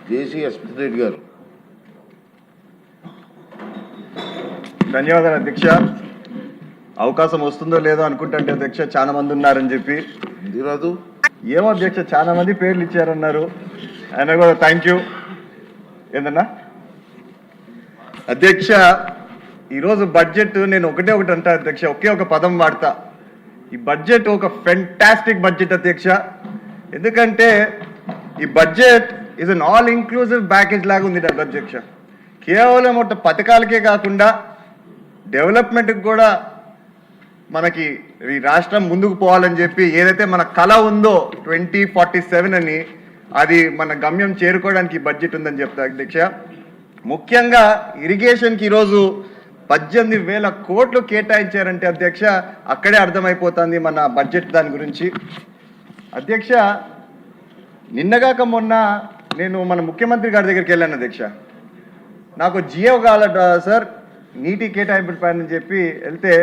జేసీ అశ్విత్ రెడ్డి గారు. ధన్యవాదాలు అధ్యక్ష. అవకాశం వస్తుందో లేదో అనుకుంటుంటే అధ్యక్ష చాలా మంది ఉన్నారని చెప్పి. రాదు ఏమో అధ్యక్ష చాలా మంది పేర్లు ఇచ్చారన్నారు. ఆయన కూడా థ్యాంక్ యూ. ఏందన్నా అధ్యక్ష, ఈరోజు బడ్జెట్ నేను ఒకటి అంటా అధ్యక్ష, ఒకే ఒక పదం వాడతా. ఈ బడ్జెట్ ఒక ఫెంటాస్టిక్ బడ్జెట్ అధ్యక్ష. ఎందుకంటే ఈ budget is an all inclusive package లాగా ఉంది అధ్యక్ష. కేవలం ఒక పథకాలకే కాకుండా డెవలప్మెంట్కి కూడా మనకి ఈ రాష్ట్రం ముందుకు పోవాలని చెప్పి ఏదైతే మన కళ ఉందో 2047 అని, అది మన గమ్యం చేరుకోవడానికి బడ్జెట్ ఉందని చెప్తా అధ్యక్ష. ముఖ్యంగా ఇరిగేషన్కి ఈరోజు 18,000 కోట్లు కేటాయించారంటే అధ్యక్ష, అక్కడే అర్థమైపోతుంది మన బడ్జెట్ దాని గురించి. అధ్యక్ష, నిన్నగాక మొన్న నేను మన ముఖ్యమంత్రి గారి దగ్గరికి వెళ్ళాను అధ్యక్ష. నాకు జియో కావాలట సార్, నీటి కేటాయింపు పైన చెప్పి వెళ్తే,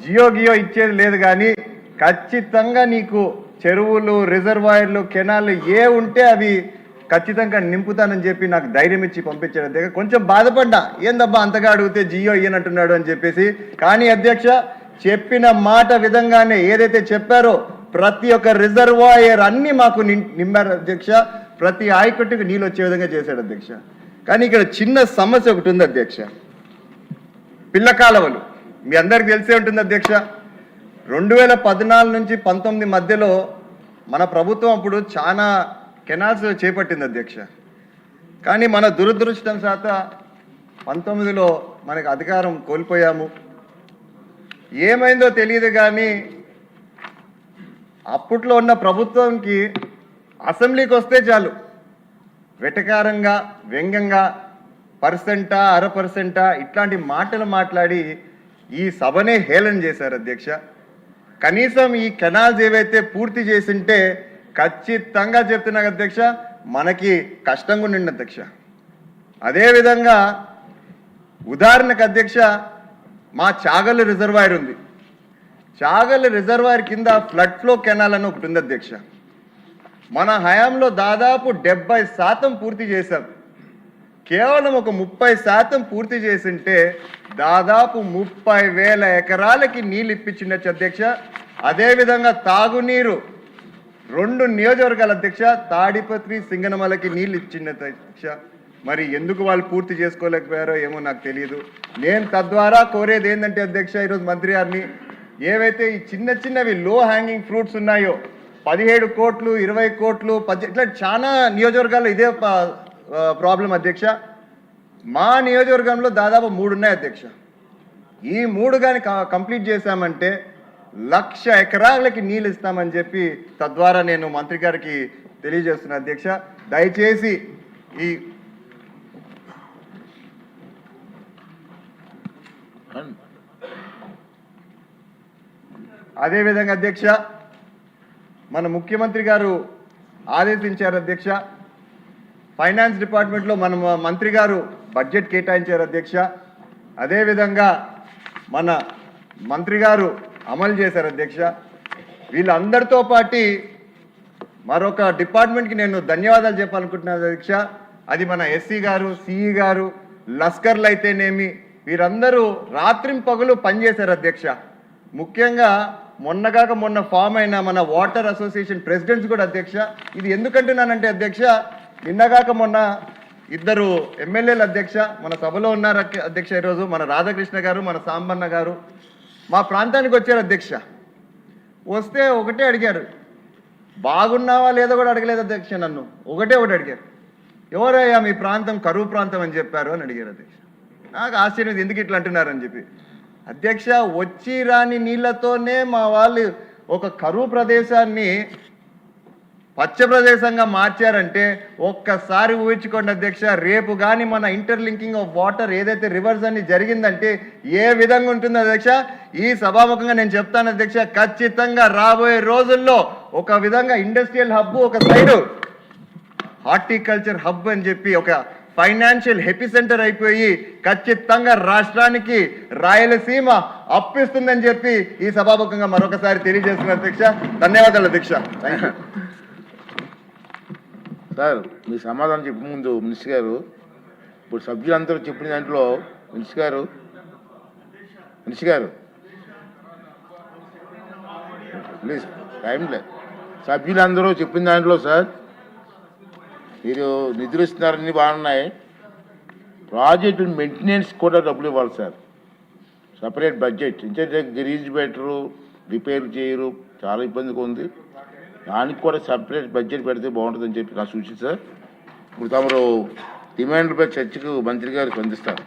జియో ఇచ్చేది లేదు కానీ ఖచ్చితంగా నీకు చెరువులు, రిజర్వాయర్లు, కెనాలు ఏ ఉంటే అవి ఖచ్చితంగా నింపుతానని చెప్పి నాకు ధైర్యం ఇచ్చి పంపించాడు అధ్యక్ష. కొంచెం బాధపడ్డా, ఏందబ్బా అంతగా అడిగితే జియో ఇయ్యనంటున్నాడు అని చెప్పేసి. కానీ అధ్యక్ష, చెప్పిన మాట విధంగానే ఏదైతే చెప్పారో ప్రతి ఒక్క రిజర్వాయర్ అన్ని మాకు నింపారు అధ్యక్ష. ప్రతి ఆయకట్టుకు నీళ్ళు వచ్చే విధంగా చేశాడు అధ్యక్ష. కానీ ఇక్కడ చిన్న సమస్య ఒకటి ఉంది అధ్యక్ష, పిల్ల కాలువలు. మీ అందరికి తెలిసే ఉంటుంది అధ్యక్ష, 2014 నుంచి 19 మధ్యలో మన ప్రభుత్వం అప్పుడు చాలా కెనాల్స్ చేపట్టింది అధ్యక్ష. కానీ మన దురదృష్టం శాత 19లో మనకు అధికారం కోల్పోయాము. ఏమైందో తెలియదు కానీ అప్పట్లో ఉన్న ప్రభుత్వంకి అసెంబ్లీకి వస్తే చాలు వెటకారంగా, వ్యంగ్యంగా, పర్సెంటా 0.5% ఇట్లాంటి మాటలు మాట్లాడి ఈ సభనే హేళన చేశారు అధ్యక్ష. కనీసం ఈ కెనాల్స్ ఏవైతే పూర్తి చేసింటే ఖచ్చితంగా చెప్తున్నాను అధ్యక్ష, మనకి కష్టంగా ఉండింది అధ్యక్ష. అదేవిధంగా ఉదాహరణకు అధ్యక్ష, మా చాగల్లు రిజర్వాయర్ ఉంది. చాగల్లు రిజర్వాయర్ కింద ఫ్లడ్ ఫ్లో కెనాల్ అని ఒకటి ఉంది అధ్యక్ష. మన హయాంలో దాదాపు 70% పూర్తి చేశాం. కేవలం ఒక 30% పూర్తి చేసింటే దాదాపు 30,000 ఎకరాలకి నీళ్ళు ఇప్పించిండొచ్చు అధ్యక్ష. అదేవిధంగా తాగునీరు 2 నియోజకవర్గాల అధ్యక్ష, తాడిపత్రి, సింగనమలకి నీళ్ళు ఇచ్చిండ అధ్యక్ష. మరి ఎందుకు వాళ్ళు పూర్తి చేసుకోలేకపోయారో ఏమో నాకు తెలియదు. నేను తద్వారా కోరేది ఏంటంటే అధ్యక్ష, ఈరోజు మంత్రి గారిని, ఏవైతే ఈ చిన్నవి లో హ్యాంగింగ్ ఫ్రూట్స్ ఉన్నాయో 17 కోట్లు, 20 కోట్లు, 10 ఇట్లా చాలా నియోజకవర్గాల్లో ఇదే ప్రాబ్లం అధ్యక్ష. మా నియోజకవర్గంలో దాదాపు 3 ఉన్నాయి అధ్యక్ష. ఈ 3 కానీ కంప్లీట్ చేశామంటే 1,00,000 ఎకరాలకి నీళ్ళు ఇస్తామని చెప్పి తద్వారా నేను మంత్రి గారికి తెలియజేస్తున్నా అధ్యక్ష. దయచేసి ఈ అదేవిధంగా అధ్యక్ష, మన ముఖ్యమంత్రి గారు ఆదేశించారు అధ్యక్ష, ఫైనాన్స్ డిపార్ట్మెంట్లో మన మంత్రి గారు బడ్జెట్ కేటాయించారు అధ్యక్ష. అదేవిధంగా మన మంత్రి గారు అమలు చేశారు అధ్యక్ష. వీళ్ళందరితో పాటు మరొక డిపార్ట్మెంట్కి నేను ధన్యవాదాలు చెప్పాలనుకుంటున్నాను అధ్యక్ష. అది మన ఎస్సీ గారు, సిఈ గారు, లస్కర్లు అయితేనేమి, వీరందరూ రాత్రింపగలు పనిచేశారు అధ్యక్ష. ముఖ్యంగా మొన్న ఫామ్ అయిన మన వాటర్ అసోసియేషన్ ప్రెసిడెంట్స్ కూడా అధ్యక్ష. ఇది ఎందుకంటున్నానంటే అధ్యక్ష, నిన్నగాక మొన్న 2 ఎమ్మెల్యేలు అధ్యక్ష మన సభలో ఉన్నారు అధ్యక్ష. ఈరోజు మన రాధాకృష్ణ గారు, మన సాంబన్న గారు మా ప్రాంతానికి వచ్చారు అధ్యక్ష. వస్తే ఒకటే అడిగారు, బాగున్నావా లేదో కూడా అడగలేదు అధ్యక్ష. నన్ను ఒకటి అడిగారు, ఎవరయ్యా మీ ప్రాంతం కరువు ప్రాంతం అని చెప్పారు అని అడిగారు అధ్యక్ష. నాకు ఆశ్చర్యం, ఎందుకు ఇట్లా అంటున్నారని చెప్పి. అధ్యక్ష, వచ్చి రాని నీళ్లతోనే మా వాళ్ళు ఒక కరువు ప్రదేశాన్ని పచ్చ ప్రదేశంగా మార్చారంటే ఒక్కసారి ఊహించుకోండి అధ్యక్ష. రేపు కానీ మన ఇంటర్లింకింగ్ ఆఫ్ వాటర్ ఏదైతే రివర్స్ అని జరిగిందంటే ఏ విధంగా ఉంటుంది అధ్యక్ష. ఈ సభాముఖంగా నేను చెప్తాను అధ్యక్ష, ఖచ్చితంగా రాబోయే రోజుల్లో ఒక విధంగా ఇండస్ట్రియల్ హబ్, ఒక సైడు హార్టికల్చర్ హబ్ అని చెప్పి ఒక ఫైనాన్షియల్ ఎపిసెంటర్ అయిపోయి ఖచ్చితంగా రాష్ట్రానికి రాయలసీమ అప్పిస్తుందని చెప్పి ఈ సభాముఖంగా మరొకసారి తెలియజేస్తున్న అధ్యక్ష. ధన్యవాదాలు అధ్యక్ష. సార్ మీ సమాధానం చెప్పే ముందు మినిస్టర్ గారు ఇప్పుడు సభ్యులందరూ చెప్పిన దాంట్లో మినిస్టర్ గారు ప్లీజ్ టైం లేదు. సభ్యులందరూ చెప్పిన దాంట్లో సార్ మీరు నిధులు ఇస్తున్నారని బాగున్నాయి. ప్రాజెక్టు మెయింటెనెన్స్ కూడా డబ్బులు ఇవ్వాలి సార్, సపరేట్ బడ్జెట్. ఇంకంటే గరీజ్ బెటరు, రిపేర్ చేయరు, చాలా ఇబ్బందిగా ఉంది. దానికి కూడా సపరేట్ బడ్జెట్ పెడితే బాగుంటుందని చెప్పి నా సూచన సార్. ఇప్పుడు తమరు డిమాండ్లపై చర్చకు మంత్రి గారు స్పందిస్తారు.